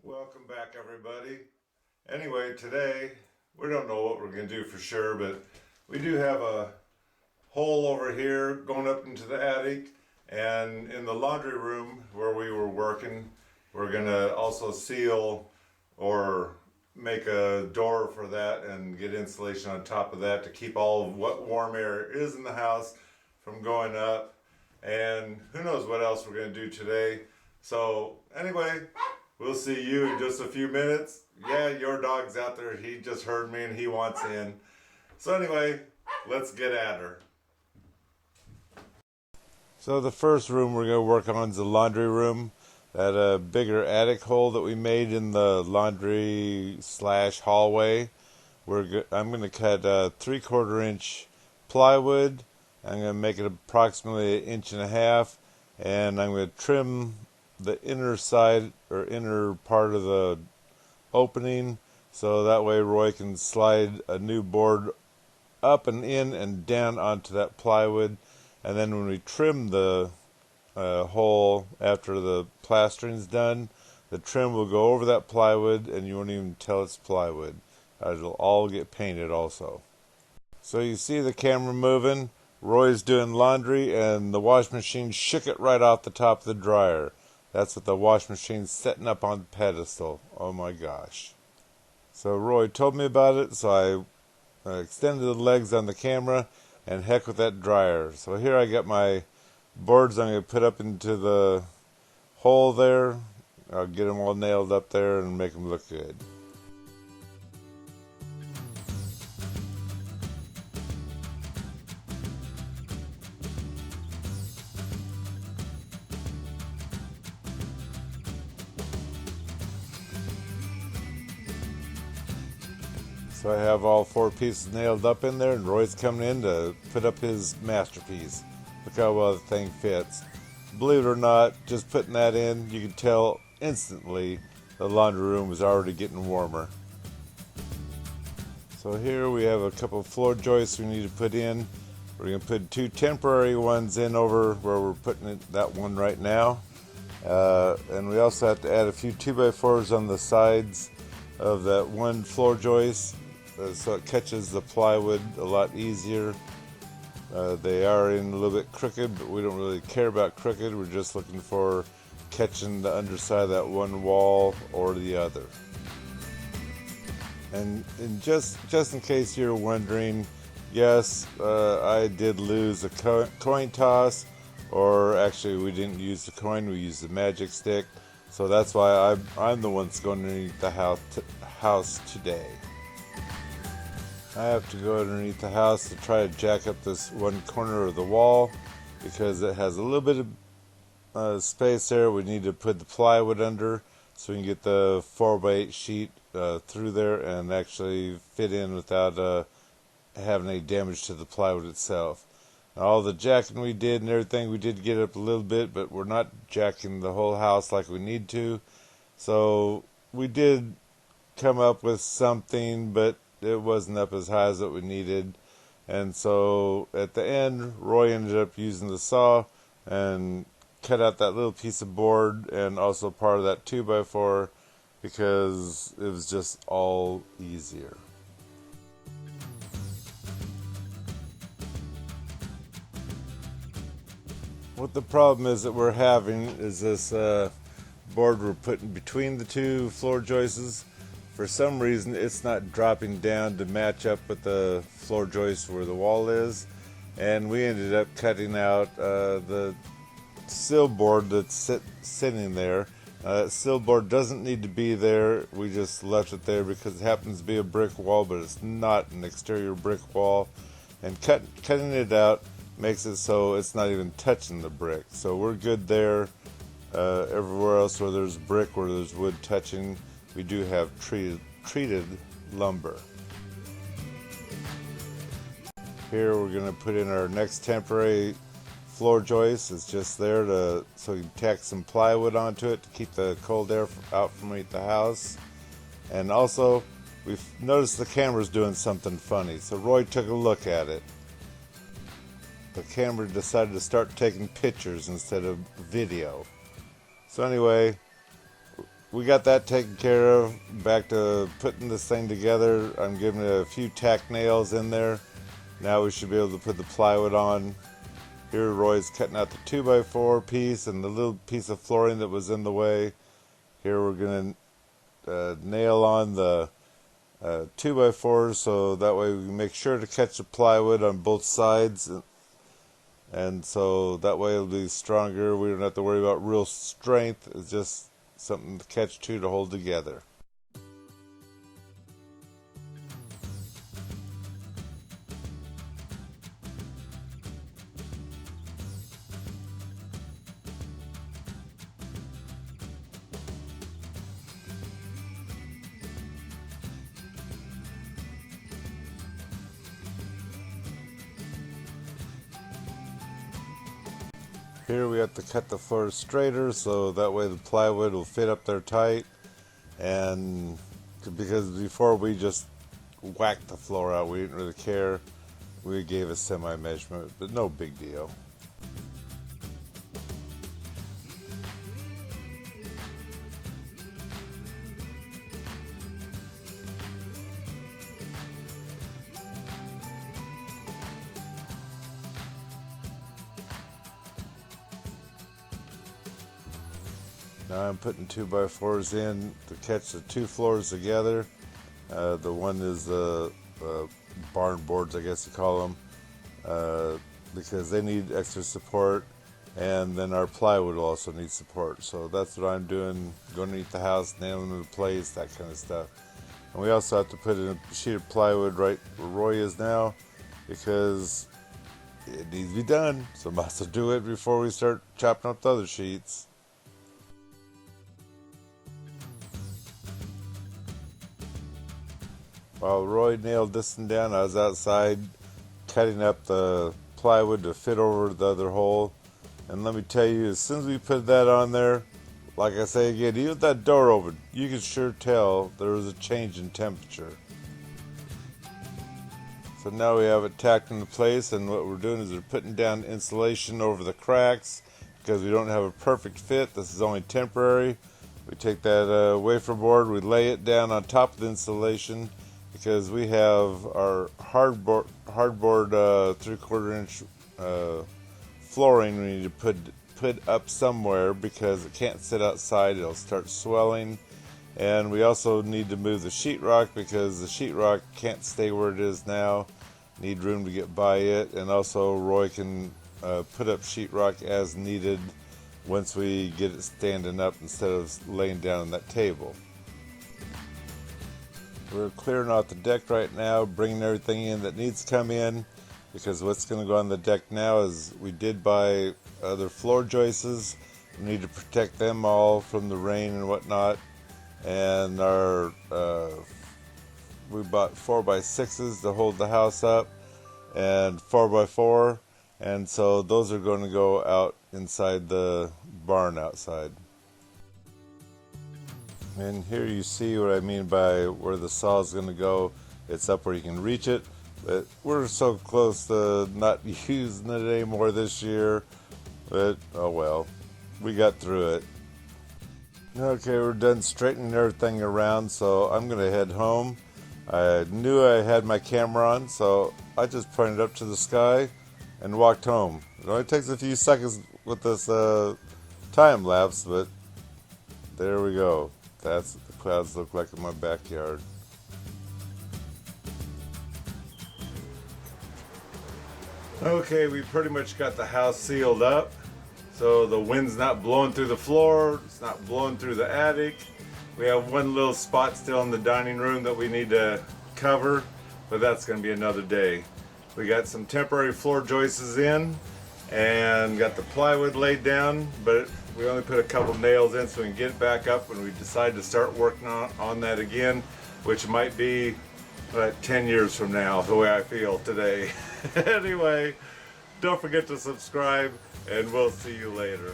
Welcome back, everybody. Anyway, today we don't know what we're going to do for sure, but we do have a hole over here going up into the attic, and in the laundry room where we were working, we're going to also seal or make a door for that and get insulation on top of that to keep all of what warm air is in the house from going up. And who knows what else we're going to do today. So anyway, we'll see you in just a few minutes. Yeah, your dog's out there. He just heard me and he wants in. So anyway, let's get at her. So the first room we're going to work on is the laundry room. That bigger attic hole that we made in the laundry / hallway. I'm going to cut 3/4 inch plywood. I'm going to make it approximately 1.5 inches, and I'm going to trim the inner side or inner part of the opening so that way Roy can slide a new board up and in and down onto that plywood. And then when we trim the hole after the plastering's done, the trim will go over that plywood and you won't even tell it's plywood. It'll all get painted also. So you see the camera moving. Roy's doing laundry and the wash machine shook it right off the top of the dryer. That's what the wash machine's setting up on the pedestal. Oh my gosh. So Roy told me about it, so I extended the legs on the camera and heck with that dryer. So here I got my boards I'm going to put up into the hole there. I'll get them all nailed up there and make them look good. So I have all 4 pieces nailed up in there, and Roy's coming in to put up his masterpiece. Look how well the thing fits. Believe it or not, just putting that in, you can tell instantly the laundry room was already getting warmer. So here we have a couple of floor joists we need to put in. We're going to put 2 temporary ones in over where we're putting that one right now. And we also have to add a few 2x4s on the sides of that one floor joist. So it catches the plywood a lot easier. They are in a little bit crooked, but we don't really care about crooked. We're just looking for catching the underside of that one wall or the other. And just in case you're wondering, yes, I did lose a coin toss, or actually we didn't use the coin, we used the magic stick. So that's why I'm the one that's going underneath the house today. I have to go underneath the house to try to jack up this one corner of the wall because it has a little bit of space there. We need to put the plywood under so we can get the 4x8 sheet through there and actually fit in without having any damage to the plywood itself. All the jacking we did and everything, we did get up a little bit, but we're not jacking the whole house like we need to. So we did come up with something, but it wasn't up as high as what we needed. And so at the end, Roy ended up using the saw and cut out that little piece of board and also part of that 2x4 because it was just all easier. What the problem is that we're having is this board we're putting between the 2 floor joists. For some reason, it's not dropping down to match up with the floor joist where the wall is, and we ended up cutting out the sill board that's sitting there. That sill board doesn't need to be there. We just left it there because it happens to be a brick wall, but it's not an exterior brick wall. And cutting it out makes it so it's not even touching the brick. So we're good there. Everywhere else where there's brick, where there's wood touching, we do have treated lumber. Here we're going to put in our next temporary floor joist. It's just there so you can tack some plywood onto it to keep the cold air out from underneath the house. And also, we've noticed the camera's doing something funny, so Roy took a look at it. The camera decided to start taking pictures instead of video. So anyway, we got that taken care of. Back to putting this thing together. I'm giving it a few tack nails in there. Now we should be able to put the plywood on. Here Roy's cutting out the 2x4 piece and the little piece of flooring that was in the way. Here we're going to nail on the 2x4s so that way we can make sure to catch the plywood on both sides. And so that way it'll be stronger. We don't have to worry about real strength. It's just something to catch to hold together. Here we have to cut the floor straighter so that way the plywood will fit up there tight, and because before we just whacked the floor out, we didn't really care. We gave a semi measurement, but no big deal. Now I'm putting 2x4s in to catch the two floors together. The one is barn boards, I guess you call them, because they need extra support, and then our plywood will also need support. So that's what I'm doing, going underneath the house, nailing them in place, that kind of stuff. And we also have to put in a sheet of plywood right where Roy is now, because it needs to be done. So I must do it before we start chopping up the other sheets. While Roy nailed this one down, I was outside cutting up the plywood to fit over the other hole. And let me tell you, as soon as we put that on there, like I say again, even with that door open, you can sure tell there was a change in temperature. So now we have it tacked into place, and what we're doing is we're putting down insulation over the cracks because we don't have a perfect fit. This is only temporary. We take that wafer board, we lay it down on top of the insulation, because we have our hardboard 3/4 inch flooring we need to put up somewhere because it can't sit outside, it'll start swelling. And we also need to move the sheetrock because the sheetrock can't stay where it is now, need room to get by it. And also Roy can put up sheetrock as needed once we get it standing up instead of laying down on that table. We're clearing out the deck right now, bringing everything in that needs to come in, because what's going to go on the deck now is we did buy other floor joists. We need to protect them all from the rain and whatnot. And our we bought 4x6s to hold the house up, and 4x4, and so those are going to go out inside the barn outside. And here you see what I mean by where the saw is going to go. It's up where you can reach it, but we're so close to not using it anymore this year. But oh well, we got through it. Okay, we're done straightening everything around, so I'm going to head home. I knew I had my camera on, so I just pointed up to the sky and walked home. It only takes a few seconds with this time lapse, but there we go. That's what the clouds look like in my backyard. Okay, we pretty much got the house sealed up. So the wind's not blowing through the floor, it's not blowing through the attic. We have one little spot still in the dining room that we need to cover, but that's going to be another day. We got some temporary floor joists in and got the plywood laid down, but we only put a couple nails in so we can get it back up when we decide to start working on that again, which might be 10 years from now, the way I feel today. Anyway, don't forget to subscribe, and we'll see you later.